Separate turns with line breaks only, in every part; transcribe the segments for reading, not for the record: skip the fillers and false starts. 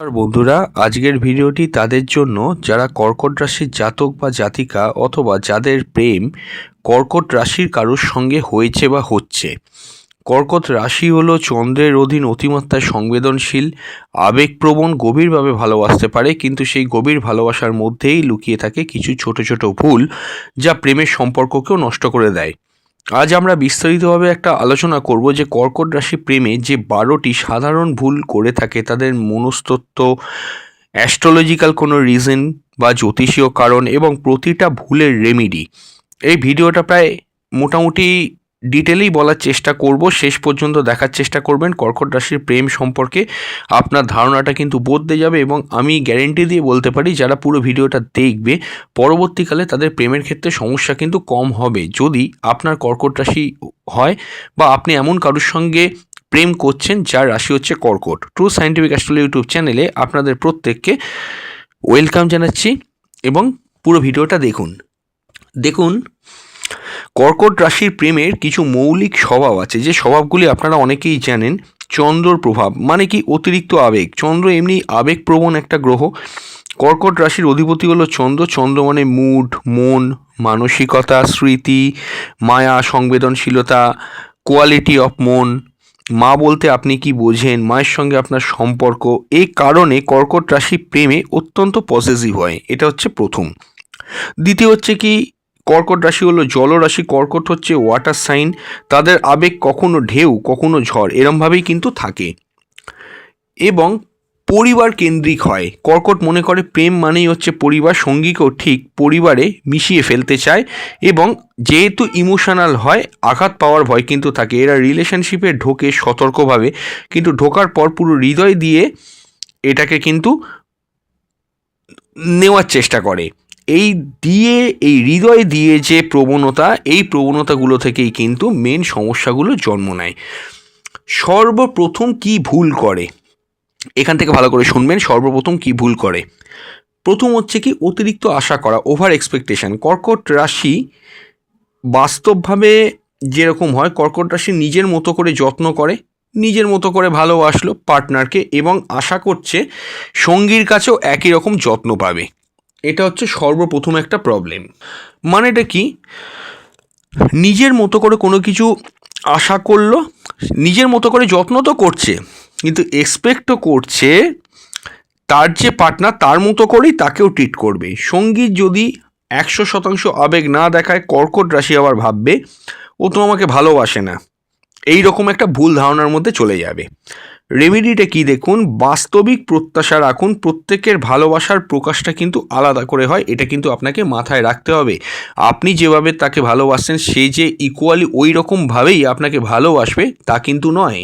আর বন্ধুরা, আজকের ভিডিওটি তাদের জন্য যারা কর্কট রাশির জাতক বা জাতিকা অথবা যাদের প্রেম কর্কট রাশির কারোর সঙ্গে হয়েছে বা হচ্ছে। কর্কট রাশি হলো চন্দ্রের অধীন, অতিমাত্রায় সংবেদনশীল, আবেগপ্রবণ, গভীরভাবে ভালোবাসতে পারে, কিন্তু সেই গভীর ভালোবাসার মধ্যেই লুকিয়ে থাকে কিছু ছোট ছোট ভুল যা প্রেমের সম্পর্ককেও নষ্ট করে দেয়। আজ আমরা বিস্তারিতভাবে একটা আলোচনা করব যে কর্কট রাশি প্রেমে যে 12টি সাধারণ ভুল করে থাকে তাদের মনস্তত্ত্ব, অ্যাস্ট্রোলজিক্যাল কোনো রিজন বা জ্যোতিষীয় কারণ এবং প্রতিটা ভুলের রেমেডি। এই ভিডিওটা প্রায় মোটামুটি ডিটেলেই বলার চেষ্টা করব, শেষ পর্যন্ত দেখার চেষ্টা করবেন। কর্কট রাশির প্রেম সম্পর্কে আপনার ধারণাটা কিন্তু বদলে যাবে এবং আমি গ্যারেন্টি দিয়ে বলতে পারি যারা পুরো ভিডিওটা দেখবে পরবর্তীকালে তাদের প্রেমের ক্ষেত্রে সমস্যা কিন্তু কম হবে, যদি আপনার কর্কট রাশি হয় বা আপনি এমন কারোর সঙ্গে প্রেম করছেন যার রাশি হচ্ছে কর্কট। ট্রু সায়েন্টিফিক অ্যাস্ট্রোলজি ইউটিউব চ্যানেলে আপনাদের প্রত্যেককে ওয়েলকাম জানাচ্ছি এবং পুরো ভিডিওটা দেখুন। কর্কট রাশির প্রেমের কিছু মৌলিক স্বভাব আছে, যে স্বভাবগুলি আপনারা অনেকেই জানেন। চন্দ্রর প্রভাব মানে কি? অতিরিক্ত আবেগ। চন্দ্র এমনি আবেগপ্রবণ একটা গ্রহ। কর্কট রাশির অধিপতি হলো চন্দ্র। চন্দ্র মানে মুড, মন, মানসিকতা, স্মৃতি, মায়া, সংবেদনশীলতা, কোয়ালিটি অফ মন। মা বলতে আপনি কি বোঝেন, মায়ের সঙ্গে আপনার সম্পর্ক। এই কারণে কর্কট রাশি প্রেমে অত্যন্ত পসেসিভ হয়, এটা হচ্ছে প্রথম। দ্বিতীয় হচ্ছে কি, কর্কট রাশি হলো জলরাশি। কর্কট হচ্ছে ওয়াটার সাইন। তাদের আবেগ কখনো ঢেউ কখনো ঝড় এরমভাবেই কিন্তু থাকে এবং পরিবার কেন্দ্রিক হয়। কর্কট মনে করে প্রেম মানেই হচ্ছে পরিবার। সঙ্গীকেও ঠিক পরিবারে মিশিয়ে ফেলতে চায় এবং যেহেতু ইমোশনাল হয়, আঘাত পাওয়ার ভয় কিন্তু থাকে। এরা রিলেশনশিপে ঢোকে সতর্কভাবে, কিন্তু ঢোকার পর পুরো হৃদয় দিয়ে এটাকে কিন্তু নেওয়ার চেষ্টা করে। এই হৃদয় দিয়ে যে প্রবণতা, এই প্রবণতাগুলো থেকেই কিন্তু মেন সমস্যাগুলো জন্ম নেয়। সর্বপ্রথম কি ভুল করে, এখান থেকে ভালো করে শুনবেন। সর্বপ্রথম কি ভুল করে, প্রথম হচ্ছে কি অতিরিক্ত আশা করা, ওভার এক্সপেকটেশন। কর্কট রাশি বাস্তবভাবে যেরকম হয়, কর্কট রাশি নিজের মতো করে যত্ন করে, নিজের মতো করে ভালোবাসলো পার্টনারকে এবং আশা করছে সঙ্গীর কাছেও একই রকম যত্ন পাবে। এটা হচ্ছে সর্বপ্রথম একটা প্রবলেম। মানেটা কি, নিজের মতো করে কোনো কিছু আশা করলো, নিজের মতো করে যত্ন তো করছে, কিন্তু এক্সপেক্টও করছে তার যে পার্টনার তার মতো করেই তাকেও ট্রিট করবে। সঙ্গী যদি 100% আবেগ না দেখায়, কর্কট রাশি আবার ভাববে ও তো আমাকে ভালোবাসে না, এই রকম একটা ভুল ধারণার মধ্যে চলে যাবে। রেমেডিটা কি দেখুন, বাস্তবিক প্রত্যাশা রাখুন। প্রত্যেকের ভালোবাসার প্রকাশটা কিন্তু আলাদা করে হয়, এটা কিন্তু আপনাকে মাথায় রাখতে হবে। আপনি যেভাবে তাকে ভালোবাসেন সে যে ইকুয়ালি ওই রকমভাবেই আপনাকে ভালোবাসবে তা কিন্তু নয়।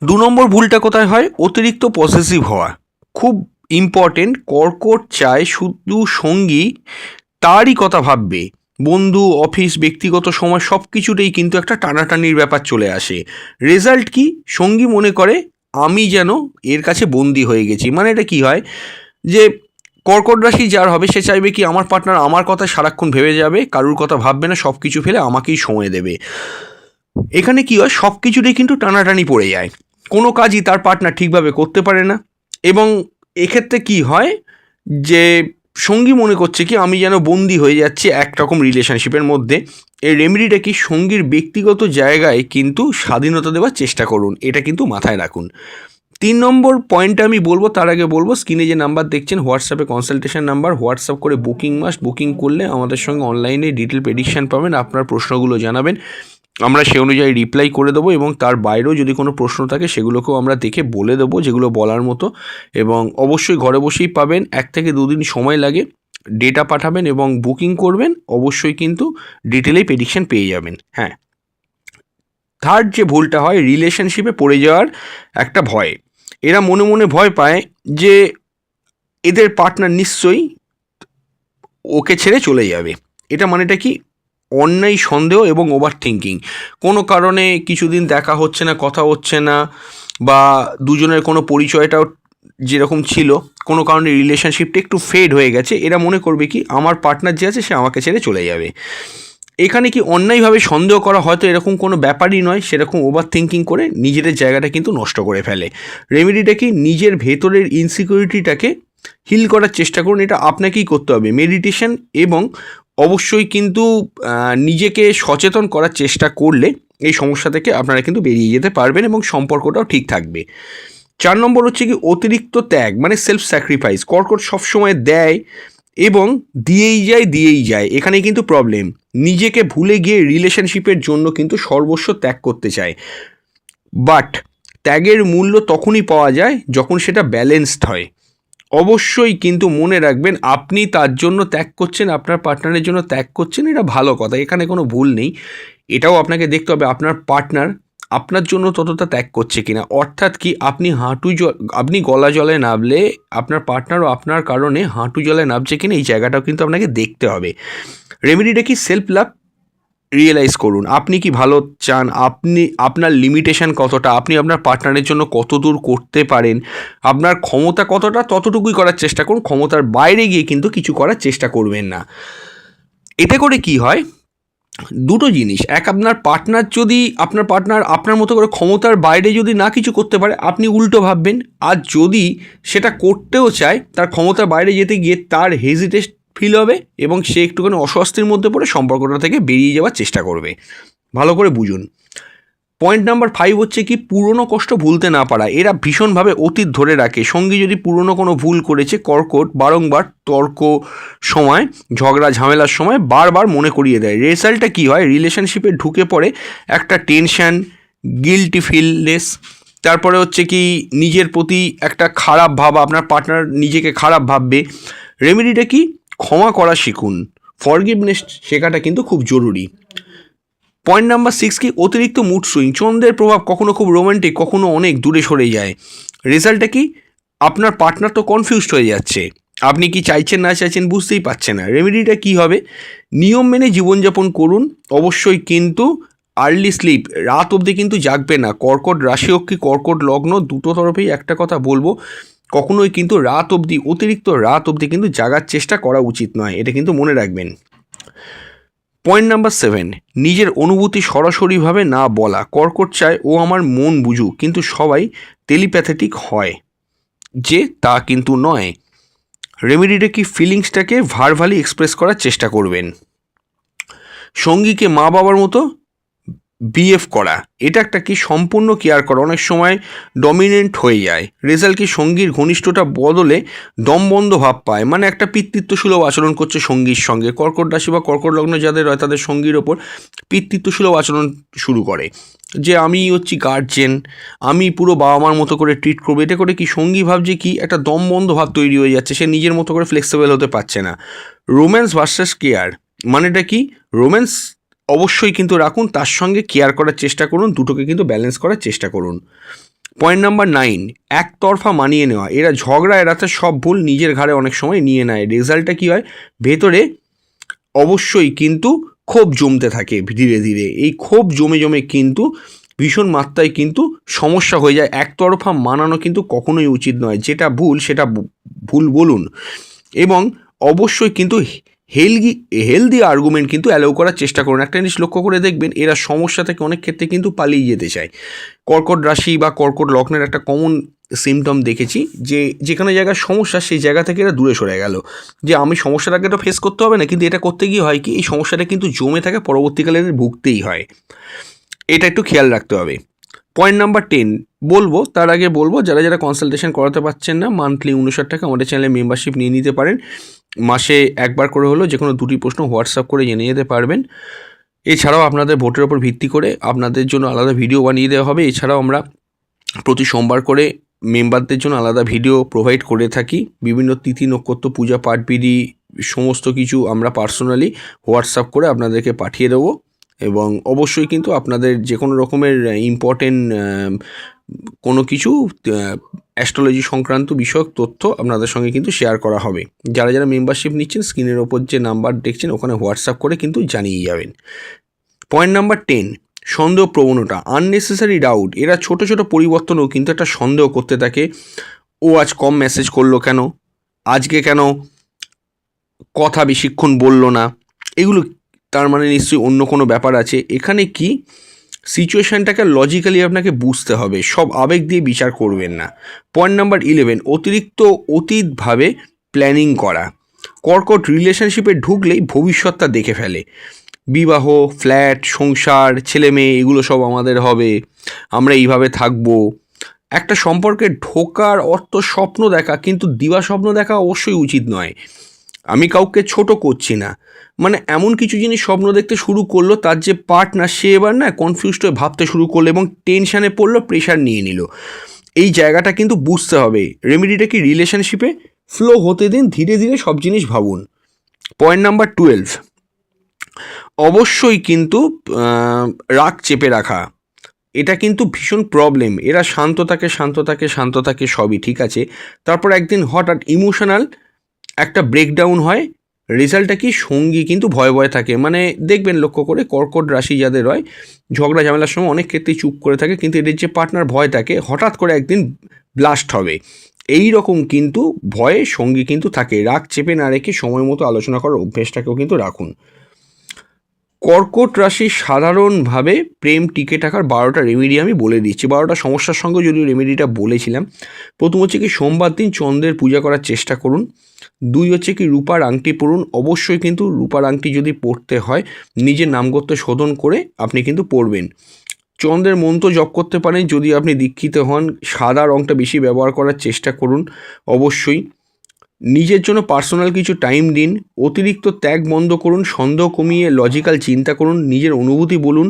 2 নম্বর ভুলটা কোথায় হয়, অতিরিক্ত পসেসিভ হওয়া। খুব ইম্পর্টেন্ট। কর্কট চায় শুধু সঙ্গী তারই কথা ভাববে। বন্ধু, অফিস, ব্যক্তিগত সময় সব কিছুতেই কিন্তু একটা টানাটানির ব্যাপার চলে আসে। রেজাল্ট কি, সঙ্গী মনে করে আমি যেন এর কাছে বন্দি হয়ে গেছি। মানে এটা কি হয় যে কর্কট রাশি যার হবে সে চাইবে কি আমার পার্টনার আমার কথা সারাক্ষণ ভেবে যাবে, কারুর কথা ভাববে না, সব কিছু ফেলে আমাকেই সময় দেবে। এখানে কি হয়, সব কিছুতেই কিন্তু টানাটানি পড়ে যায়, কোনো কাজই তার পার্টনার ঠিকভাবে করতে পারে না এবং এক্ষেত্রে কি হয় যে সঙ্গী মনে করছে কি আমি যেন বন্দি হয়ে যাচ্ছি একরকম রিলেশনশিপের মধ্যে। এই রেমেডিটা কি, সঙ্গীর ব্যক্তিগত জায়গায় কিন্তু স্বাধীনতা দেওয়ার চেষ্টা করুন, এটা কিন্তু মাথায় রাখুন। 3 নম্বর পয়েন্টটা আমি বলবো, তার আগে বলবো স্ক্রিনে যে নাম্বার দেখছেন হোয়াটসঅ্যাপে কনসালটেশন নাম্বার, হোয়াটসঅ্যাপ করে বুকিং করলে আমাদের সঙ্গে অনলাইনে ডিটেল প্রেডিকশন পাবেন। আপনার প্রশ্নগুলো জানাবেন, আমরা সে অনুযায়ী রিপ্লাই করে দেবো এবং তার বাইরেও যদি কোনো প্রশ্ন থাকে সেগুলোকেও আমরা দেখে বলে দেবো যেগুলো বলার মতো। এবং অবশ্যই ঘরে বসেই পাবেন, 1 থেকে 2 দিন সময় লাগে। ডেটা পাঠাবেন এবং বুকিং করবেন, অবশ্যই কিন্তু ডিটেলেই প্রেডিকশন পেয়ে যাবেন। হ্যাঁ, থার্ড যে ভুলটা হয়, রিলেশনশিপে পড়ে যাওয়ার একটা ভয়। এরা মনে মনে ভয় পায় যে এদের পার্টনার নিশ্চয়ই ওকে ছেড়ে চলে যাবে। এটা মানেটা কি, অন্যায় সন্দেহ এবং ওভার থিঙ্কিং। কোনো কারণে কিছুদিন দেখা হচ্ছে না, কথা হচ্ছে না, বা দুজনের কোনো পরিচয়টাও যেরকম ছিল, কোনো কারণে রিলেশনশিপটা একটু ফেড হয়ে গেছে, এরা মনে করবে কি আমার পার্টনার যে আছে সে আমাকে ছেড়ে চলে যাবে। এখানে কি অন্যায়ভাবে সন্দেহ করা হয়তো এরকম কোনো ব্যাপারই নয়, সেরকম ওভার থিঙ্কিং করে নিজেদের জায়গাটা কিন্তু নষ্ট করে ফেলে। রেমেডিটা কি নিজের ভেতরের ইনসিকিউরিটিটাকে হিল করার চেষ্টা করুন, এটা আপনাকেই করতে হবে। মেডিটেশন এবং অবশ্যই কিন্তু নিজেকে সচেতন করার চেষ্টা করলে এই সমস্যা থেকে আপনারা কিন্তু বেরিয়ে যেতে পারবেন এবং সম্পর্কটাও ঠিক থাকবে। 4 নম্বর হচ্ছে কি অতিরিক্ত ত্যাগ, মানে সেলফ স্যাক্রিফাইস। কর্কট সবসময় দেয় এবং দিয়েই যায়, এখানে কিন্তু প্রবলেম। নিজেকে ভুলে গিয়ে রিলেশনশিপের জন্য কিন্তু সর্বস্ব ত্যাগ করতে চায়, বাট ত্যাগের মূল্য তখনই পাওয়া যায় যখন সেটা ব্যালেন্সড হয়। অবশ্যই কিন্তু মনে রাখবেন, আপনি তার জন্য ত্যাগ করছেন, আপনার পার্টনারের জন্য ত্যাগ করছেন, এটা ভালো কথা, এখানে কোনো ভুল নেই। এটাও আপনাকে দেখতে হবে আপনার পার্টনার আপনার জন্য ততটা ত্যাগ করছে কিনা। অর্থাৎ কি আপনি গলা জলে নামলে আপনার পার্টনারও আপনার কারণে হাঁটু জলে নামছে কিনা, এই জায়গাটাও কিন্তু আপনাকে দেখতে হবে। রেমেডিটা কি সেলফ লাভ রিয়েলাইজ করুন। আপনি কি ভালো চান, আপনার লিমিটেশন কতটা, আপনি আপনার পার্টনারের জন্য কত দূর করতে পারেন, আপনার ক্ষমতা কতটা, ততটুকুই করার চেষ্টা করুন। ক্ষমতার বাইরে গিয়ে কিন্তু কিছু করার চেষ্টা করবেন না। এতে করে কি হয়, দুটো জিনিস, এক, আপনার পার্টনার আপনার মতো করে ক্ষমতার বাইরে যদি না কিছু করতে পারে, আপনি উল্টো ভাববেন। আর যদি সেটা করতেও চায়, তার ক্ষমতার বাইরে যেতে গিয়ে তার হেজিটেট ফিল হবে এবং সে একটুখানি অস্বস্তির মধ্যে পড়ে সম্পর্কটা থেকে বেরিয়ে যাওয়ার চেষ্টা করবে। ভালো করে বুঝুন। পয়েন্ট নাম্বার 5 হচ্ছে কি পুরনো কষ্ট ভুলতে না পারা। এরা ভীষণভাবে অতীত ধরে রাখে। সঙ্গী যদি পুরনো কোনো ভুল করেছে, কর্কট বারংবার তর্ক সময়, ঝগড়া ঝামেলার সময় বারবার মনে করিয়ে দেয়। রেজাল্টটা কী হয়, রিলেশনশিপে ঢুকে পড়ে একটা টেনশন, গিল্টি ফিলনেস, তারপরে হচ্ছে কি নিজের প্রতি একটা খারাপ ভাব, আপনার পার্টনার নিজেকে খারাপ ভাববে। রেমেডিটা কি, ক্ষমা করা শিখুন। ফরগিভনেস শেখাটা কিন্তু খুব জরুরি। পয়েন্ট নাম্বার 6 কি অতিরিক্ত মুড সুইং। চন্দ্রের প্রভাব কখনো খুব রোমান্টিক, কখনো অনেক দূরে সরে যায়। রেজাল্টটা কি, আপনার পার্টনার তো কনফিউজড হয়ে যাচ্ছে, আপনি কি চাইছেন না চাইছেন বুঝতেই পারছেন না। রেমেডিটা কি হবে, নিয়ম মেনে জীবনযাপন করুন। অবশ্যই কিন্তু আর্লি স্লিপ, রাত অবধি কিন্তু জাগবে না। কর্কট রাশি হোক কি কর্কট লগ্ন, দুটো তরফেই একটা কথা বলবো, কখনোই কিন্তু অতিরিক্ত রাত অবধি কিন্তু জাগার চেষ্টা করা উচিত নয়, এটা কিন্তু মনে রাখবেন। পয়েন্ট নাম্বার 7, নিজের অনুভূতি সরাসরিভাবে না বলা। কর্কট চায় ও আমার মন বুঝুক, কিন্তু সবাই টেলিপ্যাথেটিক হয় যে তা কিন্তু নয়। রেমেডিটা কি ফিলিংসটাকে ভার্বালি এক্সপ্রেস করার চেষ্টা করবেন। সঙ্গীকে মা বাবার মতো বিহেভ করা, এটা একটা কি সম্পূর্ণ কেয়ার করা, অনেক সময় ডমিনেন্ট হয়ে যায়। রেজাল্ট কি সঙ্গীর ঘনিষ্ঠতা বদলে দমবন্ধ ভাব পায়, মানে একটা পিতৃত্ব সুলভ আচরণ করছে সঙ্গীর সঙ্গে। কর্কট রাশি বা কর্কট লগ্ন যাদের হয় তাদের সঙ্গীর ওপর পিতৃত্ব সুলভ আচরণ শুরু করে, যে আমি হচ্ছি গার্জেন, আমি পুরো বাবা মার মতো করে ট্রিট করবো। এটা করে কি সঙ্গী ভাবছে কি একটা দমবন্ধ ভাব তৈরি হয়ে যাচ্ছে, সে নিজের মতো করে ফ্লেক্সিবল হতে পারছে না। রোম্যান্স ভার্সেস কেয়ার, মানেটা কি, রোম্যান্স অবশ্যই কিন্তু রাখুন, তার সঙ্গে কেয়ার করার চেষ্টা করুন, দুটোকে কিন্তু ব্যালেন্স করার চেষ্টা করুন। পয়েন্ট নাম্বার 9, একতরফা মানিয়ে নেওয়া। এরা ঝগড়া এড়াতে সব ভুল নিজের ঘাড়ে অনেক সময় নিয়ে নেয়। রেজাল্টটা কী হয়, ভেতরে অবশ্যই কিন্তু ক্ষোভ জমতে থাকে ধীরে ধীরে। এই ক্ষোভ জমে কিন্তু ভীষণ মাত্রায় কিন্তু সমস্যা হয়ে যায়। একতরফা মানানো কিন্তু কখনোই উচিত নয়, যেটা ভুল সেটা ভুল বলুন, এবং অবশ্যই কিন্তু হেলদি আর্গুমেন্ট কিন্তু অ্যালাউ করার চেষ্টা করুন। একটা জিনিস লক্ষ্য করে দেখবেন, এরা সমস্যা থেকে অনেক ক্ষেত্রে কিন্তু পালিয়ে যেতে চায়। কর্কট রাশি বা কর্কট লগ্নের একটা কমন সিমটম দেখেছি, যে যেখানে জায়গায় সমস্যা সেই জায়গা থেকে এরা দূরে সরে গেল, যে আমি সমস্যাটাকে তো ফেস করতে হবে না, কিন্তু এটা করতে গিয়ে হয় কি এই সমস্যাটা কিন্তু জমে থাকে, পরবর্তীকালে এদের ভুগতেই হয়। এটা একটু খেয়াল রাখতে হবে। পয়েন্ট নাম্বার 10 বলবো, তার আগে বলবো যারা যারা কনসালটেশন করাতে পারছেন না, মান্থলি 59 টাকা আমাদের চ্যানেলে মেম্বারশিপ নিয়ে নিতে পারেন। মাসে একবার করে হলো যে কোনো 2টি প্রশ্ন হোয়াটসঅ্যাপ করে জেনে যেতে পারবেন। এছাড়াও আপনাদের ভোটের ওপর ভিত্তি করে আপনাদের জন্য আলাদা ভিডিও বানিয়ে দেওয়া হবে। এছাড়াও আমরা প্রতি সোমবার করে মেম্বারদের জন্য আলাদা ভিডিও প্রোভাইড করে থাকি। বিভিন্ন তিথি নক্ষত্র পূজা পাঠবিধি সমস্ত কিছু আমরা পার্সোনালি হোয়াটসঅ্যাপ করে আপনাদেরকে পাঠিয়ে দেবো, এবং অবশ্যই কিন্তু আপনাদের যে কোনো রকমের ইম্পর্টেন্ট কোনো কিছু অ্যাস্ট্রোলজি সংক্রান্ত বিষয়ক তথ্য আপনাদের সঙ্গে কিন্তু শেয়ার করা হবে। যারা যারা মেম্বারশিপ নিচ্ছেন, স্ক্রিনের ওপর যে নাম্বার দেখছেন ওখানে হোয়াটসঅ্যাপ করে কিন্তু জানিয়ে যাবেন। পয়েন্ট নাম্বার 10, সন্দেহ প্রবণতা, আননেসেসারি ডাউট। এরা ছোট ছোট পরিবর্তনও কিন্তু একটা সন্দেহ করতে থাকে। ও আজ কম মেসেজ করলো কেন, আজকে কেন কথা বেশিক্ষণ বললো না, এগুলো তার মানে নিশ্চয়ই অন্য কোনো ব্যাপার আছে। এখানে কি সিচুয়েশানটাকে লজিক্যালি আপনাকে বুঝতে হবে, সব আবেগ দিয়ে বিচার করবেন না। পয়েন্ট নাম্বার 11, অতীতভাবে প্ল্যানিং করা। কর্কট রিলেশনশিপে ঢুকলেই ভবিষ্যৎটা দেখে ফেলে। বিবাহ, ফ্ল্যাট, সংসার, ছেলে মেয়ে, এগুলো সব আমাদের হবে, আমরা এইভাবে থাকবো। একটা সম্পর্কে ঢোকার অর্থ স্বপ্ন দেখা, কিন্তু দিবা স্বপ্ন দেখা অবশ্যই উচিত নয়। আমি কাউকে ছোট করছি না, মানে এমন কিছু জিনিস স্বপ্ন দেখতে শুরু করলো, তার যে পার্টনার সে এবার না কনফিউজড হয়ে ভাবতে শুরু করলো এবং টেনশানে পড়লো, প্রেশার নিয়ে নিল। এই জায়গাটা কিন্তু বুঝতে হবে। রেমেডিটা কি, রিলেশনশিপে ফ্লো হতে দিন, ধীরে ধীরে সব জিনিস ভাবুন। পয়েন্ট নাম্বার 12, অবশ্যই কিন্তু রাগ চেপে রাখা, এটা কিন্তু ভীষণ প্রবলেম। এরা শান্ত থাকে, সবই ঠিক আছে, তারপর একদিন হঠাৎ ইমোশনাল একটা ব্রেকডাউন হয়। রেজাল্টটা কি, সঙ্গী কিন্তু ভয়ে থাকে। মানে দেখবেন লক্ষ্য করে, কর্কট রাশি যাদের হয়, ঝগড়া ঝামেলার সময় অনেক ক্ষেত্রেই চুপ করে থাকে, কিন্তু এদের যে পার্টনার ভয় থাকে হঠাৎ করে একদিন ব্লাস্ট হবে, এই রকম কিন্তু ভয়ে সঙ্গী কিন্তু থাকে। রাগ চেপে না রেখে সময় মতো আলোচনা করার অভ্যেসটাকেও কিন্তু রাখুন। কর্কট রাশি সাধারণভাবে প্রেম টিকে থাকার 12টা রেমেডি আমি বলে দিচ্ছি। 12টা সমস্যার সঙ্গে যদিও রেমেডিটা বলেছিলাম। প্রথম হচ্ছে কি, সোমবার দিন চন্দ্রের পূজা করার চেষ্টা করুন। 2 হচ্ছে কি, রূপার আংটি পরুন। অবশ্যই কিন্তু রূপার আংটি যদি পরতে হয়, নিজের নামগোত্র শোধন করে আপনি কিন্তু পরবেন। চন্দ্রের মন্ত্র জপ করতে পারেন যদি আপনি দীক্ষিত হন। সাদা রঙটা বেশি ব্যবহার করার চেষ্টা করুন অবশ্যই। নিজের জন্য পার্সোনাল কিছু টাইম দিন। অতিরিক্ত ত্যাগ বন্ধ করুন, সন্দেহ কমিয়ে লজিক্যাল চিন্তা করুন, নিজের অনুভূতি বলুন।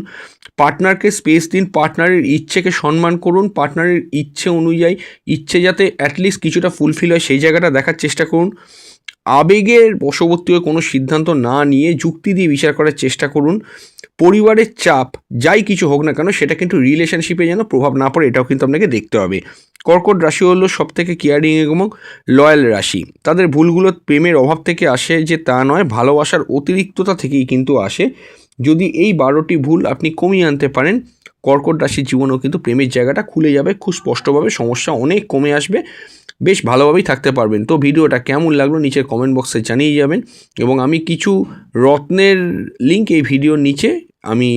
পার্টনারকে স্পেস দিন, পার্টনারের ইচ্ছেকে সম্মান করুন। পার্টনারের ইচ্ছে অনুযায়ী, ইচ্ছে যাতে অ্যাটলিস্ট কিছুটা ফুলফিল হয় সেই জায়গাটা দেখার চেষ্টা করুন। আবেগের বশবর্তী হয়ে কোনো সিদ্ধান্ত না নিয়ে যুক্তি দিয়ে বিচার করার চেষ্টা করুন। পরিবারের চাপ যাই কিছু হোক না কেন, সেটা কিন্তু রিলেশনশিপে যেন প্রভাব না পড়ে, এটাও কিন্তু আপনাকে দেখতে হবে। কর্কট রাশি হলো সবথেকে কেয়ারিং এবং লয়াল রাশি। তাদের ভুলগুলো প্রেমের অভাব থেকে আসে যে তা নয়, ভালোবাসার অতিরিক্ততা থেকেই কিন্তু আসে। যদি এই 12টি ভুল আপনি কমিয়ে আনতে পারেন, কর্কট রাশির জীবনেও কিন্তু প্রেমের জায়গাটা খুলে যাবে খুব স্পষ্টভাবে, সমস্যা অনেক কমে আসবে, বেশ ভালোভাবেই থাকতে পারবেন। তো ভিডিওটা কেমন লাগলো নিচের কমেন্ট বক্সে জানিয়ে যাবেন, এবং আমি কিছু রত্নের লিঙ্ক এই ভিডিওর নিচে আমি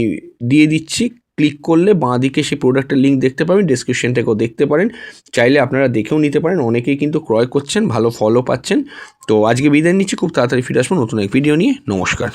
দিয়ে দিচ্ছি। ক্লিক করলে বাঁ দিকে সেই প্রোডাক্টের লিঙ্ক দেখতে পাবেন, ডেসক্রিপশন থেকেও দেখতে পারেন, চাইলে আপনারা দেখেও নিতে পারেন। অনেকেই কিন্তু ক্রয় করছেন, ভালো ফলও পাচ্ছেন। তো আজকে বিদায় নিচ্ছি, খুব তাড়াতাড়ি ফিরে আসবো নতুন এক ভিডিও নিয়ে। নমস্কার।